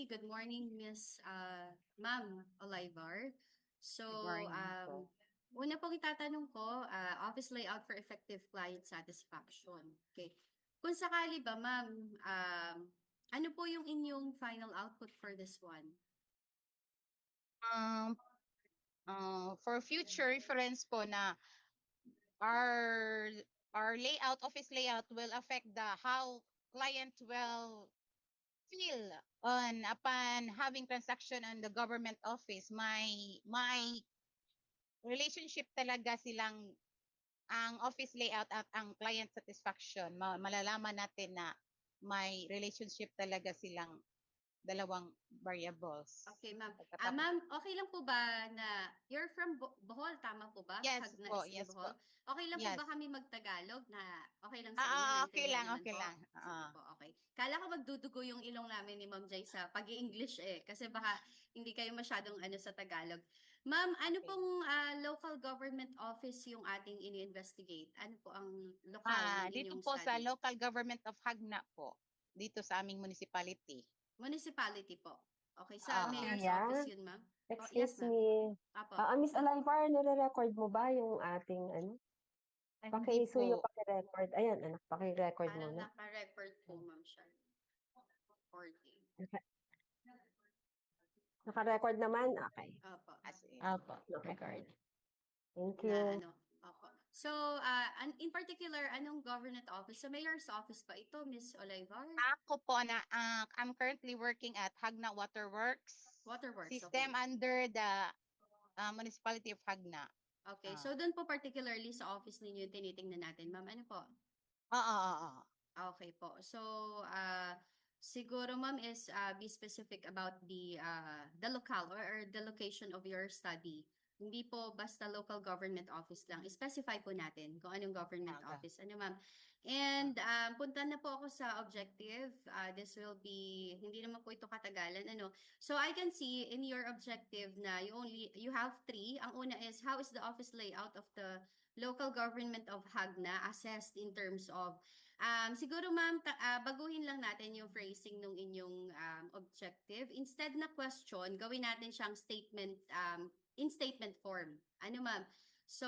Good morning, Miss Ma'am Olivar. So, Good morning po. una pong itatanong ko, office layout for effective client satisfaction. Okay. Kung sakali ba, Ma'am, ano po yung inyong final output for this one? Um, for future reference po na our our layout, office layout will affect the how client will feel on upon having transaction on the government office. My relationship talaga silang ang office layout at ang client satisfaction. Malalaman natin na may relationship talaga silang dalawang variables. Okay, Ma'am. Pagkatapos, Ma'am, okay lang po ba na you're from Bohol, tama po ba? yes Hagna po, is in yes po. Bohol. Okay lang po Yes. ba kami magtagalog na okay lang sa inyo? Okay Naintindihan lang, naman okay po? lang. Sige po, okay. Kala ko magdudugo yung ilong namin ni Ma'am Jay sa pag english eh. Kasi baka hindi kayo masyadong ano sa Tagalog. Ma'am, ano Okay. pong local government office yung ating ini-investigate? Ano po ang lokal ng Dito inyong po sa study? local government of Hagna po, dito sa aming municipality. Municipality po. Okay, sa Oo. mayor's Kuya, office yun, ma'am? Oh, yes, excuse ma'am. me. Apo. Miss Alivar, nare-record mo ba yung ating ano? Hindi Paki-suyo, po. paki-record. Ayan, anak, paki-record Parang muna. naka-record po, ma'am siya. Recording. Naka- Naka-record naman? Okay. Opo. As in, Opo, record. Thank Na you. ano, opo. So, in particular, anong government office? Sa mayor's office pa ito, Miss Olivar? ako po na I'm currently working at Hagna Waterworks Waterworks, okay. system under the municipality of Hagna. Okay, Ah. so doon po particularly sa office ninyo yung tinitingnan natin, ma'am. Ano po? Oo. Okay po. So, siguro ma'am is be specific about the locale or the location of your study. Hindi po basta local government office lang. Specify po natin kung anong government Okay. office. Ano ma'am? And punta na po ako sa objective. This will be, hindi naman po ito katagalan. Ano? So I can see in your objective na you have three. Ang una is how is the office layout of the local government of Hagna assessed in terms of siguro ma'am, baguhin lang natin yung phrasing ng inyong objective. Instead na question, gawin natin siyang statement in statement form. Ano ma'am? So,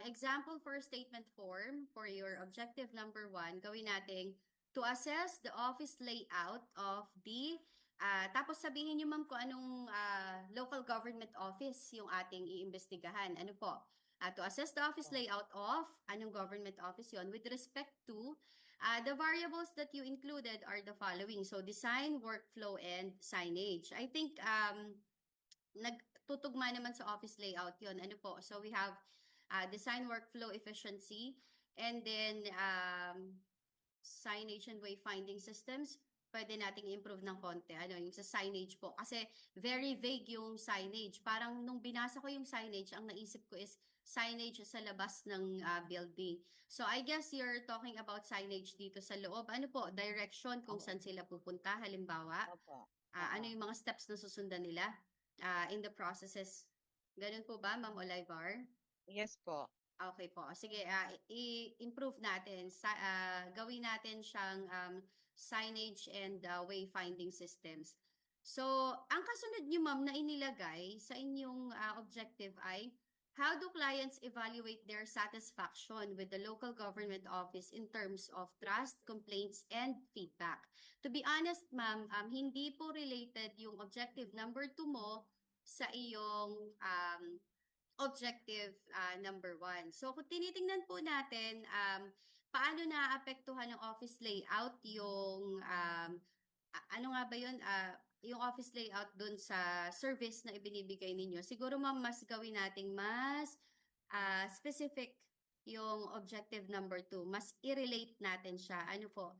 example for statement form for your objective number 1, gawin natin to assess the office layout of the tapos sabihin niyo ma'am kung anong local government office yung ating iimbestigahan. Ano po? To assess the office layout of anong government office yon with respect to the variables that you included are the following. So, design, workflow, and signage. I think nagtutugma naman sa office layout yon. Ano po? So, we have design, workflow, efficiency, and then signage and wayfinding systems. Pwede nating improve ng konti. Ano, yung sa signage po. Kasi very vague yung signage. Parang nung binasa ko yung signage, ang naisip ko is signage sa labas ng building. So I guess you're talking about signage dito sa loob. Ano po, direction kung saan sila pupunta. Halimbawa, Opo. ano yung mga steps na susundan nila in the processes. Ganun po ba, Ma'am Olivar? Yes po. Okay po. Sige, i-improve natin. Gawin natin siyang signage and wayfinding systems. So, ang kasunod niyo ma'am na inilagay sa inyong objective ay how do clients evaluate their satisfaction with the local government office in terms of trust, complaints, and feedback? To be honest, ma'am, hindi po related yung objective number 2 mo sa iyong objective number 1. So, kung tinitingnan po natin, paano naaapektuhan ng office layout yung, ano nga ba yun, yung office layout dun sa service na ibinibigay ninyo. Siguro ma'am, mas gawin nating mas specific yung objective number 2. Mas i-relate natin siya. Ano po?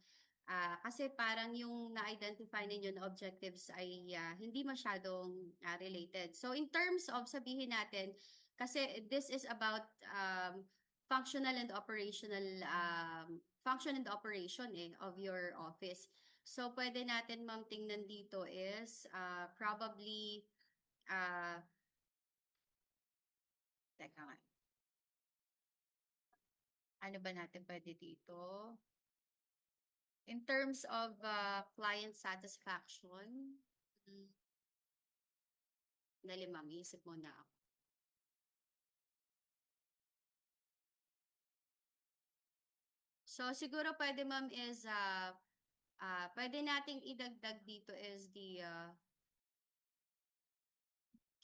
Kasi parang yung na-identify ninyo na objectives ay hindi masyadong related. So in terms of sabihin natin, kasi this is about functional and operational function and operation of your office. So pwede natin ma'am tingnan dito is probably uh, teka nga, ano ba natin pwede dito? In terms of client satisfaction, Dali ma'am, iisip muna ako. So siguro pwede ma'am is pwede nating idagdag dito is the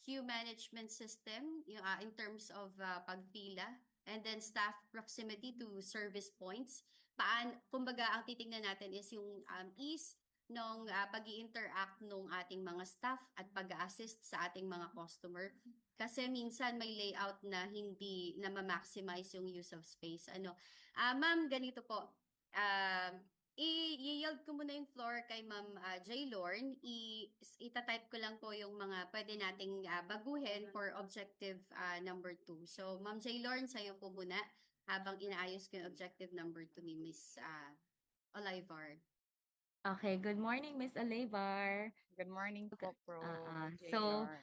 queue management system in terms of pagpila and then staff proximity to service points. Kumbaga ang titingnan natin is yung ease ng pag-interact ng ating mga staff at pag-assist sa ating mga customer. Kasi minsan may layout na hindi na ma-maximize yung use of space. Ma'am, ganito po. I-yield ko muna yung floor kay Ma'am J. Lorne. Itatype ko lang po yung mga pwede nating baguhin for objective number 2. So, Ma'am J. Lorne, sa'yo po muna habang inaayos ko yung objective number 2 ni Miss Olivar. Okay, good morning, Miss Olivar. Good morning po, Pro So, JR.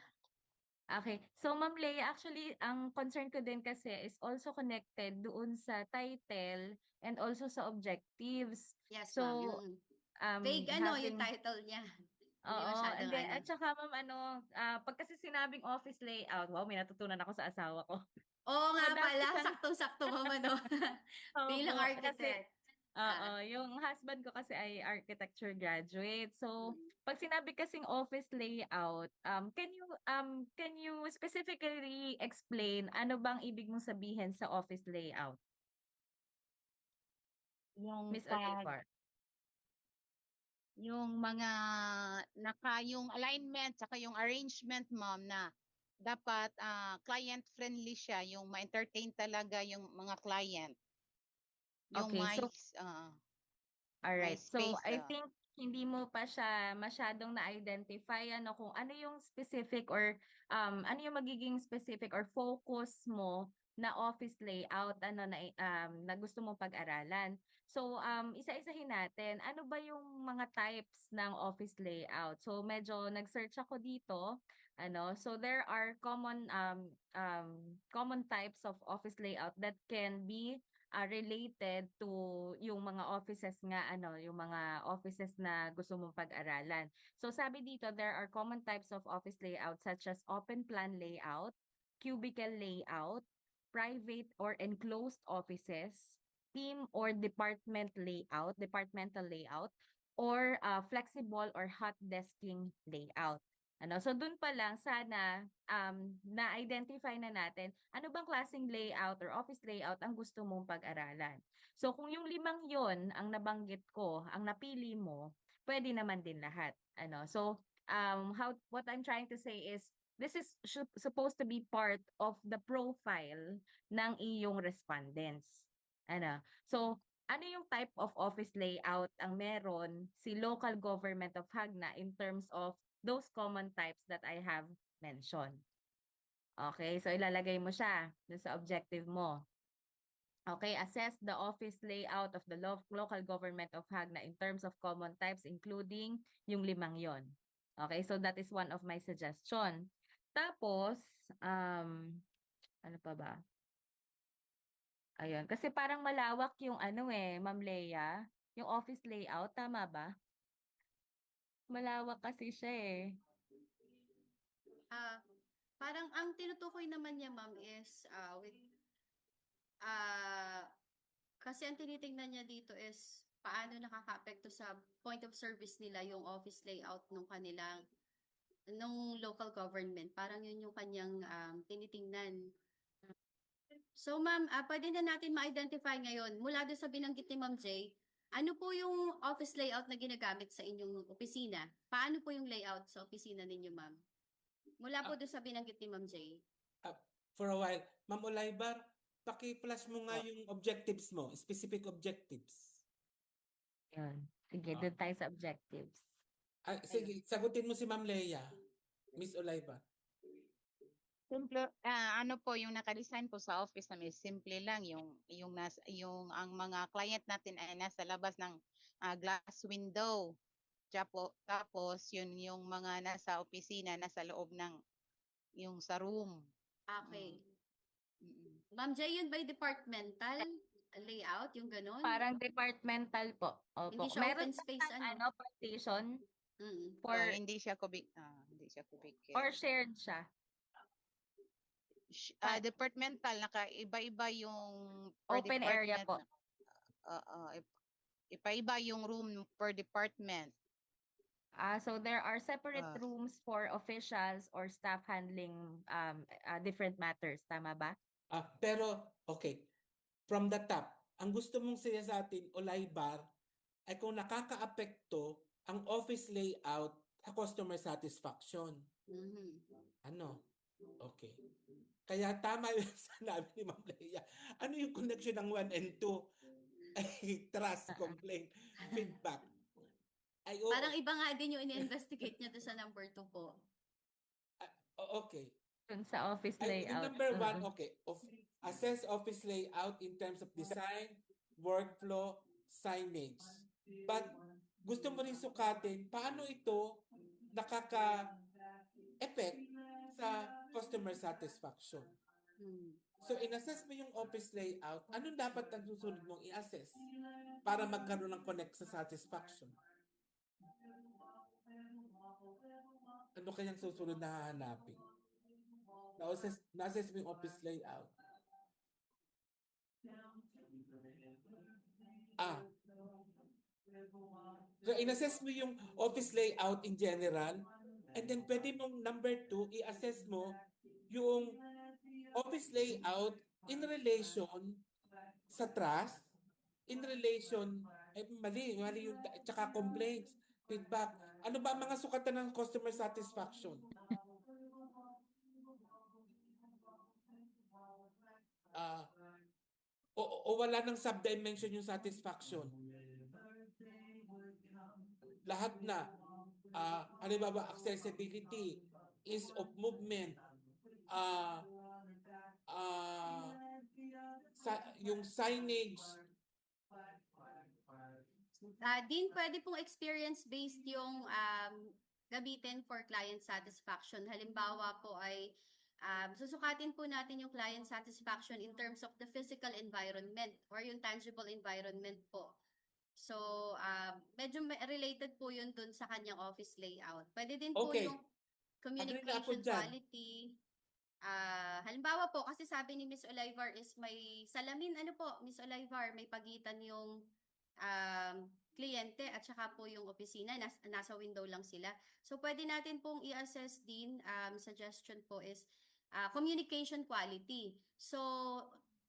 okay. So, Ma'am Leia, actually, ang concern ko din kasi is also connected doon sa title and also sa objectives. Yes, So, ma'am. Yung vague yung having... title niya. Hindi Oo, masyadong and then, at saka ma'am, pag kasi sinabing office layout, wow, may natutunan ako sa asawa ko. Oo nga So, pala, dapat saktong-sakto ma'am, bilang Opo, architect. yung husband ko kasi ay architecture graduate. So, pag sinabi kasing office layout, can you specifically explain ano bang ibig mong sabihin sa office layout, Yung Miss Olivar? yung mga yung alignment saka yung arrangement, ma'am, na dapat client friendly siya, yung ma-entertain talaga yung mga client. Yung Okay, may so all may right. So, space. I think hindi mo pa siya masyadong na-identify kung ano yung specific or ano yung magiging specific or focus mo na office layout na gusto mong pag-aralan. So, isa-isahin natin. Ano ba yung mga types ng office layout? So, medyo nag-search ako dito. So there are common types of office layout that can be related to yung mga offices nga yung mga offices na gusto mong pag-aralan. So sabi dito, there are common types of office layout such as open plan layout, cubicle layout, private or enclosed offices, team or departmental layout, or flexible or hot desking layout. So dun pa lang sana na-identify na natin ano bang klaseng layout or office layout ang gusto mong pag-aralan. So kung yung 5 yon ang nabanggit ko, ang napili mo, pwede naman din lahat. So what I'm trying to say is this is supposed to be part of the profile ng iyong respondents. So ano yung type of office layout ang meron si local government of Hagna in terms of those common types that I have mentioned? Okay, so ilalagay mo siya dun sa objective mo. Okay, assess the office layout of the local government of Hagna in terms of common types including yung 5 yon. Okay, so that is one of my suggestion. Tapos, ano pa ba? Ayun, kasi parang malawak yung Ma'am Leia, yung office layout, tama ba? Malawak kasi siya eh. Parang ang tinutukoy naman niya ma'am is kasi ang tinitingnan niya dito is paano nakakaapekto sa point of service nila yung office layout nung local government. Parang yun yung kanyang tinitingnan. So ma'am, pwede na natin ma-identify ngayon mula doon sa binanggit ni Ma'am J, ano po yung office layout na ginagamit sa inyong opisina? Paano po yung layout sa opisina ninyo, ma'am? Mula po doon sa binanggit ni Ma'am J. For a while, Ma'am Olivar, paki-flash mo nga yung objectives mo, specific objectives. Yun. Sige, doon tayo sa objectives. Sige, sagutin mo si Ma'am Leia, Miss Olivar. Simple, po yung naka-design po sa office namin, simple lang yung ang mga client natin ay nasa labas ng glass window. Tapos yun yung mga nasa opisina nasa loob ng yung sa room. Okay. Ma'am J, yun ba yung departmental layout, yung ganun? Parang departmental po. Opo. Hindi siya Meron open space, partition Mm. for hindi siya cubic. Hindi siya cubic. or shared siya. departmental, iba-iba yung per Open area department. po. Iba-iba yung room per department. So there are separate Ah. rooms for officials or staff handling different matters. Tama ba? Pero, okay, from the top, ang gusto mong siya sa atin, Olaybar, ay kung nakakaapekto ang office layout sa customer satisfaction. Mhm. Ano? Okay. Kaya tama yung sinabi ni Ma'am Leia. Ano yung connection ng 1 and 2? Ay, trust, complaint, feedback. Ay, oo. Parang iba nga din yung ini-investigate niya doon sa number 2 po. Okay. Dun sa office Ay, yung layout. number 1, okay. Assess office layout in terms of design, workflow, signage. But gusto mo rin sukatin paano ito nakaka-effect sa customer satisfaction. Hmm. So, in-assess mo yung office layout, anong dapat ang susunod mong i-assess para magkaroon ng connect sa satisfaction? Ano kayang susunod na hahanapin? Na-assess mo yung office layout. So, in-assess mo yung office layout in general, and then pwede mong number 2, i-assess mo yung office layout in relation sa trust, in relation, mali yung, tsaka complaints, feedback. Ano ba ang mga sukatan ng customer satisfaction? O wala nang subdimension yung satisfaction? Lahat na. Halimbawa, accessibility, ease of movement, yung signage. Din pwede pong experience-based yung gamitin for client satisfaction. Halimbawa po ay susukatin po natin yung client satisfaction in terms of the physical environment or yung tangible environment po. So, medyo related po yun dun sa kanyang office layout. Pwede din po Okay. yung Agree na ako communication dyan. quality. Halimbawa po, kasi sabi ni Miss Olivar is may salamin, ano po, Miss Olivar, may pagitan yung kliyente at saka po yung opisina, nasa window lang sila. So, pwede natin pong i-assess din, suggestion po is communication quality. So,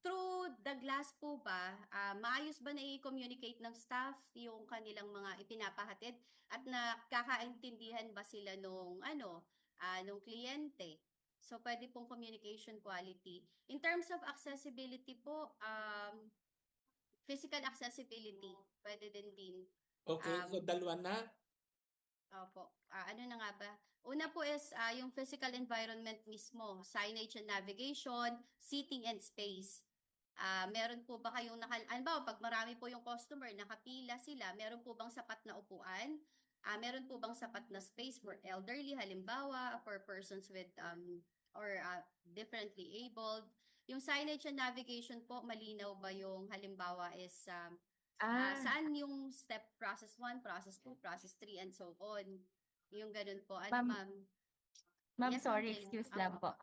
through the glass po ba, maayos ba na i-communicate ng staff yung kanilang mga ipinapahatid at nakakaintindihan ba sila nung kliyente? So, pwede pong communication quality. In terms of accessibility po, physical accessibility, pwede din. Okay, so dalawa na. Opo. Ano na nga ba? Una po is yung physical environment mismo, signage and navigation, seating and space. Meron po ba kayong halimbawa, pag marami po yung customer, nakapila sila, meron po bang sapat na upuan? Meron po bang sapat na space for elderly, halimbawa, for persons with or differently abled? Yung signage and navigation po, malinaw ba yung halimbawa is saan yung step process 1, process 2, process 3, and so on? Yung ganun po. Ano, ma'am? Ma'am, Yes, sorry, Jane. excuse lang po.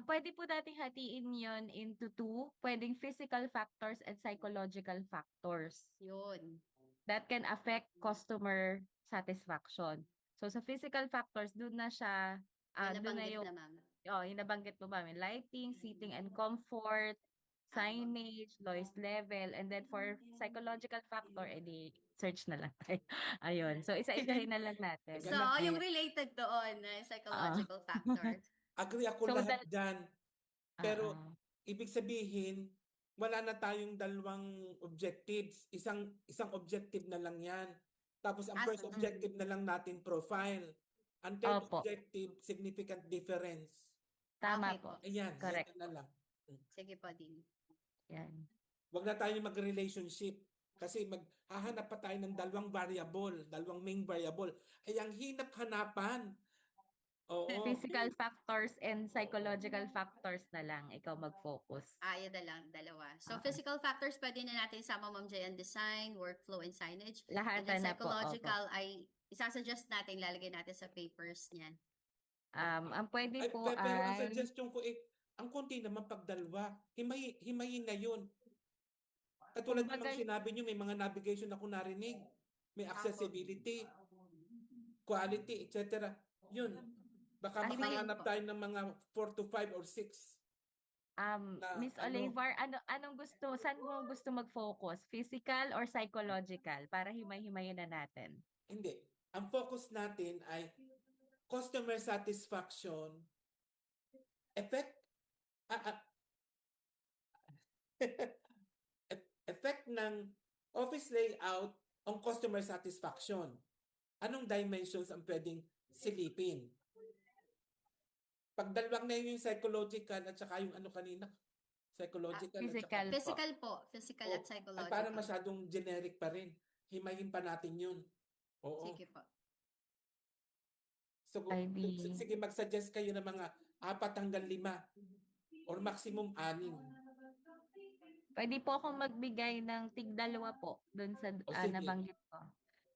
Pwede po natin hatiin yon into 2. Pwedeng physical factors and psychological factors Yun. that can affect customer satisfaction. So sa physical factors, doon na siya, Yung doon na nabanggit yung, na, ma'am. yung nabanggit mo ba, may lighting, seating and comfort, signage, noise level, and then for psychological factor, edi search na lang tayo. Ayun. So isa-isahin na lang natin. So, Ganap yung Ayun. related doon na psychological factor. Agree ako So, lahat dyan. Pero, Oo. ibig sabihin, wala na tayong dalawang objectives. Isang objective na lang yan. Tapos, ang first objective na lang natin, profile. Ang third Opo. objective, significant difference. Tama Okay po. Ayan, yan Correct. na lang. Sige po din. Yan. Huwag na tayo mag-relationship. Kasi maghahanap pa tayo ng dalawang variable, dalawang main variable. Ay, ang hinap-hanapan. Oo. Physical factors and psychological factors na lang ikaw mag-focus. Yun na lang, dalawa. So, physical factors, pwede na natin sama, Ma'am Jay, design, workflow, and signage. Lahat And then na po. psychological ay isasuggest natin, lalagay natin sa papers niyan. Ang pwede po Pero ang ay suggestion ko, Ang konti naman pag dalawa, himayin na yun. Katulad ng Kumbaga, mga sinabi nyo, may mga navigation ako narinig. May accessibility, quality, etc. Yun. Baka Ay, himayin makahanap po. tayo ng mga 4 to 5 or 6 na Miss Olivar, anong gusto, saan mo gusto mag-focus? Physical or psychological? Para himay-himayin na natin. Hindi. Ang focus natin ay customer satisfaction, effect, effect ng office layout on customer satisfaction. Anong dimensions ang pwedeng silipin? Pag dalawang na yun yung psychological at saka yung ano kanina, psychological at saka Physical po. Physical po. Physical Oh, at ay psychological. parang masyadong generic pa rin. Himayin pa natin yun. Oo. Sige po. So, Ay, di. sige, mag-suggest kayo ng mga 4 hanggang 5 or maximum 6. Pwede po akong magbigay ng tig-2 po dun sa O sige. nabanggit ko.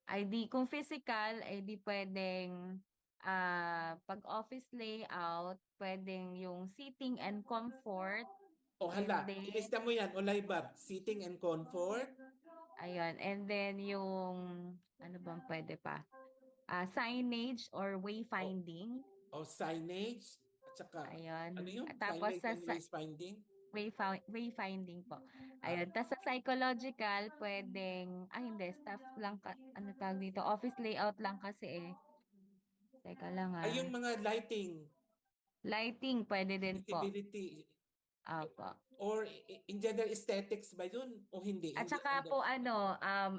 Ay di, kung physical, ay di pwedeng pag office layout, pwedeng yung seating and comfort. O hala, And then- ilista mo yan, Oliver. Seating and comfort. Ayun. And then yung, ano bang pwede pa? Signage or wayfinding. O signage. At saka, Ayun. ano yun? Tapos Signage and wayfinding. wayfinding po. Ayun. Tapos sa psychological, pwedeng, hindi, staff lang, ano tawag dito, office layout lang kasi eh. Teka lang Ay, yung mga lighting, Lighting, pwede din po. visibility, Apo. or in general aesthetics ba yun? O hindi? At Hindi saka under- po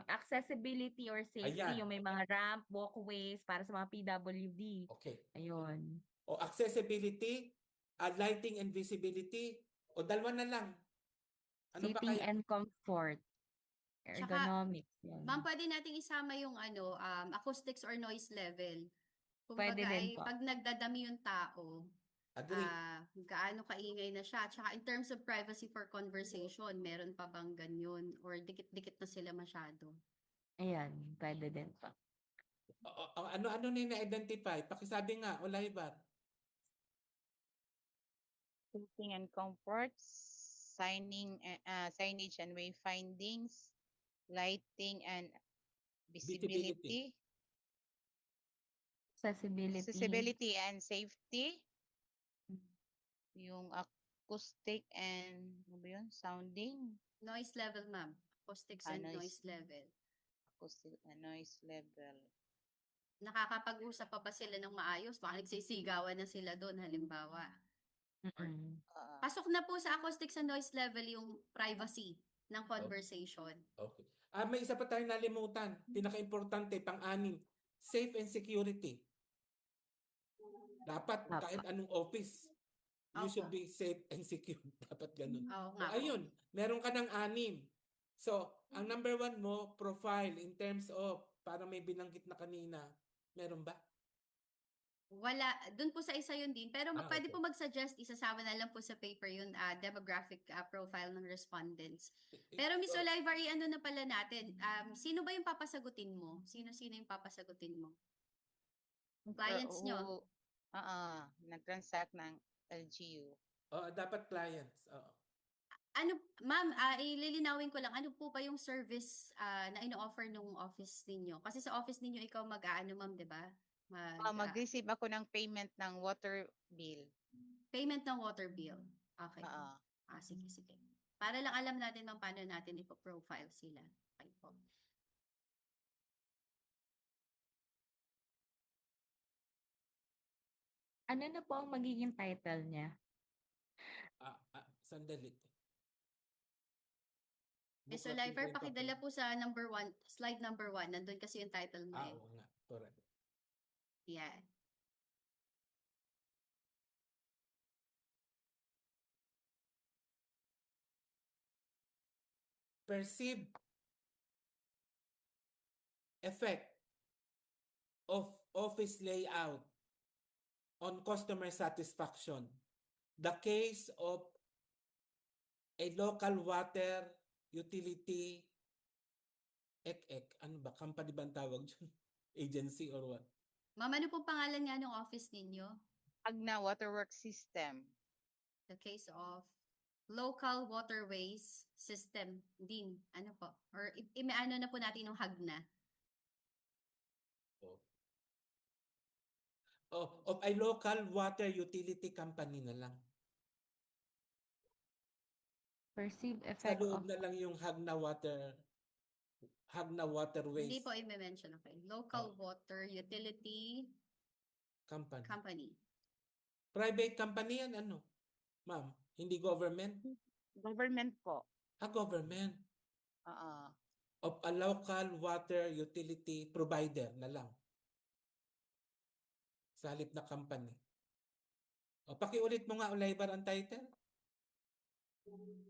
accessibility or safety, Ayan. yung may mga ramp, walkways para sa mga PWD. Okay. Ayun. O accessibility, lighting and visibility, o dalawa na lang. Ano ba Seating kaya? and comfort. Tsaka, Ergonomics. Yan. Ma'am, pwede nating isama yung acoustics or noise level. Pwede Kumbaga din ay po. pag nagdadami yung tao, Agree. gaano kaingay na siya. Tsaka in terms of privacy for conversation, meron pa bang ganyan? Or dikit-dikit na sila masyado? Ayan, pwede din po. Ano na na-identify? Pakisabi nga, Oliver. Seating and comfort, signage and wayfindings, lighting and visibility, Accessibility. accessibility and safety, Mm. yung acoustic and ano ba yun? Sounding, Noise level, ma'am. Acoustics and noise Noise. level. acoustic and noise level. Nakakapag-usap pa ba sila ng maayos? Baka nagsisigawan na sila doon, halimbawa. Mm-mm. Pasok na po sa acoustics and noise level yung privacy ng conversation. Okay. May isa pa tayong nalimutan. Pinaka-importante, pang-anim. Safe and security. Dapat Apo. kahit anong office, you should Opo. be safe and secure. Dapat ganun. Oo So, nga po. ayun, meron ka ng 6. So, ang number 1 mo, profile in terms of, para may binanggit na kanina, meron ba? Wala, dun po sa isa yun din. Pero pwede Okay. po mag-suggest, isasama na lang po sa paper yun, demographic profile ng respondents. Pero Miss So, Olivar, ano na pala natin, sino ba yung papasagutin mo? Sino-sino yung papasagutin mo? Clients nyo? Nag-transact ng LGU. dapat clients. Oo. Ano, ma'am, ililinawin ko lang, ano po ba yung service na ino-offer nung office ninyo? Kasi sa office ninyo, ikaw mag-aano, ma'am, di ba? Mag-receive ako ng payment ng water bill. Payment ng water bill. Okay. Oo. Sige, sige. Para lang alam natin ma'am paano natin ipo-profile sila. Okay po. Ano na po ang magiging title niya? Sandali. Miss Buklat Oliver, ko yung pakidala papel. po sa slide number 1. Nandun kasi yung title mo eh. Oo nga. Correct. Yan. Perceived effect of office layout on customer satisfaction. The case of a local water utility ano ba? Company ba ang tawag dyan? Agency or what? Ma'am, ano po pangalan nga ng office ninyo? Agna Waterworks System. the case of local waterways system din. Ano po? Or ano na po natin yung HAGNA. Of a local water utility company na lang. Perceived Sa effect of loob na lang yung Hagna Waterways Hindi po i-mention. Okay. Local water utility company. company. Private company yan, ano? Ma'am, hindi government? Government po. Government. Oo. Of a local water utility provider na lang. Sa halip na company. Pakiulit mo nga, Ulaybar, ang title.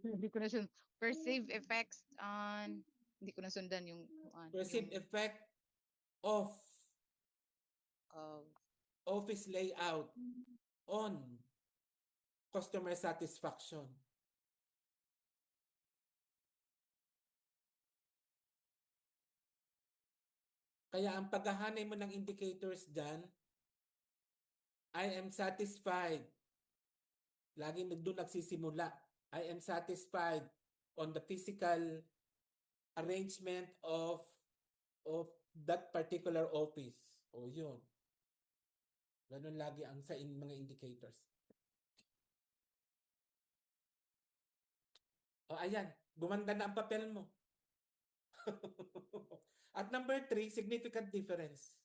Hindi ko na sundan. Perceived effects on, hindi ko na sundan yung Perceived yung effect of of office layout on customer satisfaction. Kaya ang paghahanay mo ng indicators dyan, I am satisfied. Lagi doon nagsisimula. I am satisfied on the physical arrangement of that particular office. O yun. Ganun lagi ang sa mga indicators. Ayan. Gumanda na ang papel mo. At number 3, significant difference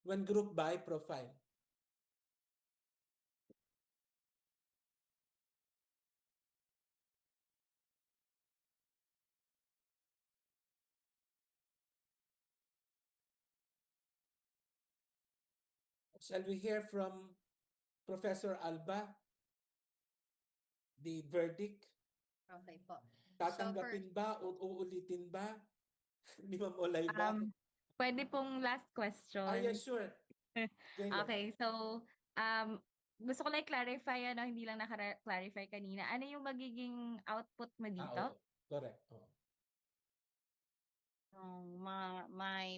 when grouped by profile. Shall we hear from Professor Alba? The verdict? Okay po. Tatanggapin ba o uulitin ba? Ni Ma'am Olayba? Pwede pong last question. Yeah, sure. Jayla. Okay, so gusto ko lang clarify, hindi lang naka-clarify kanina. Ano yung magiging output mo dito? Oo. Correct. Oo.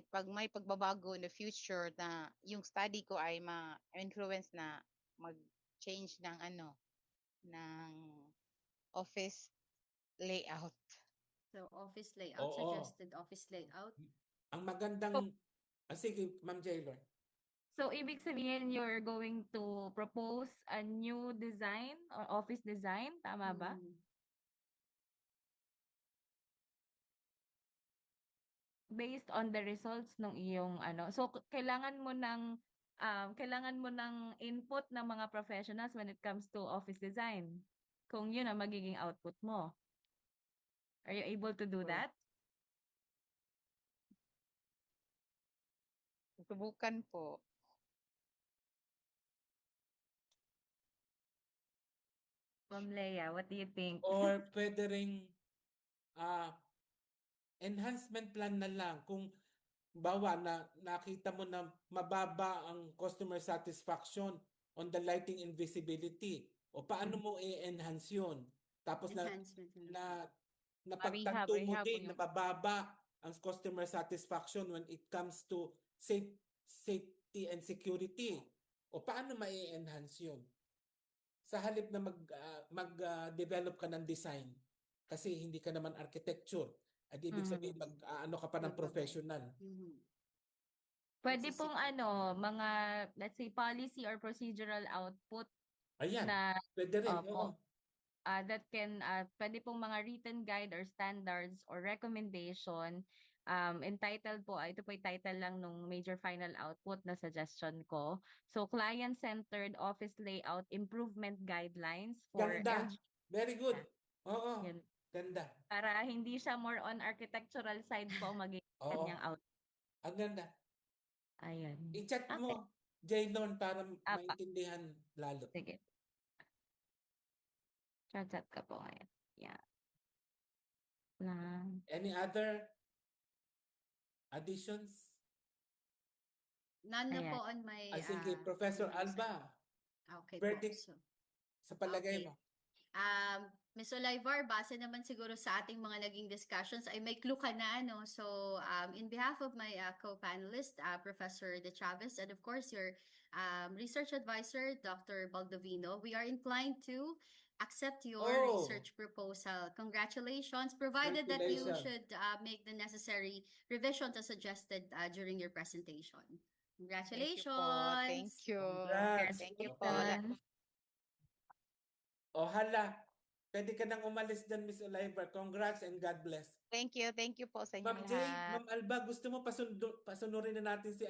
pag may pagbabago in the future na yung study ko ay ma-influence na mag-change ng ng office layout. So, office layout, Oo. suggested office layout. Ang magandang... sige, Ma'am Jaylor. So, ibig sabihin you're going to propose a new design or office design, tama ba? Based on the results ng iyong So, kailangan mo ng input ng mga professionals when it comes to office design. Kung yun ang magiging output mo. Are you able to do that? Subukan po. Ma'am Leia, what do you think? Or pwede ring enhancement plan na lang. Kung bawa na nakita mo na mababa ang customer satisfaction on the lighting and visibility. O paano mo i-enhance yun? Tapos Enhancement. napagtanto mo rehab din yung- na mababa ang customer satisfaction when it comes to safety and security. O paano ma-enhance yun? Sa halip na mag-develop ka ng design, kasi hindi ka naman architecture, at ibig sabihin ano ka pa ng professional. Pwede pong mga, let's say, policy or procedural output Ayan, na pwede rin. Opo. That can, pwede pong mga written guide or standards or recommendation entitled po, ito po yung title lang nung major final output na suggestion ko. So, client-centered office layout improvement guidelines for Ganda. LG. Very good. Oo. Yun. Ganda. Para hindi siya more on architectural side po magiging Oo. kanyang output. Ang ganda. Ayan. I-chat Okay. mo, Jaylon, para Apa. maintindihan lalo. Sige. Chat ka po ngayon. Yeah. Any other additions? None na Ayan. po on my... Sige, Professor on my side. Alba, Okay verdict po. So, sa palagay okay. mo. Ms. Olayvar, base naman siguro sa ating mga naging discussions ay may clue ka na, no? So, in behalf of my co-panelist, Professor De Chavez, and of course your research advisor, Dr. Baldovino. We are inclined to accept your Oh. research proposal. Congratulations, provided that you Congratulations. should make the necessary revisions as suggested during your presentation. Thank you po. Congratulations! Thank you. Congrats. Thank you po. Congratulations. O hala, pwede ka nang umalis dyan, Miss Oliver. Congrats and God bless. Thank you po sa inyo Ma'am Jay, lahat. Ma'am Alba, gusto mo pasunurin na natin si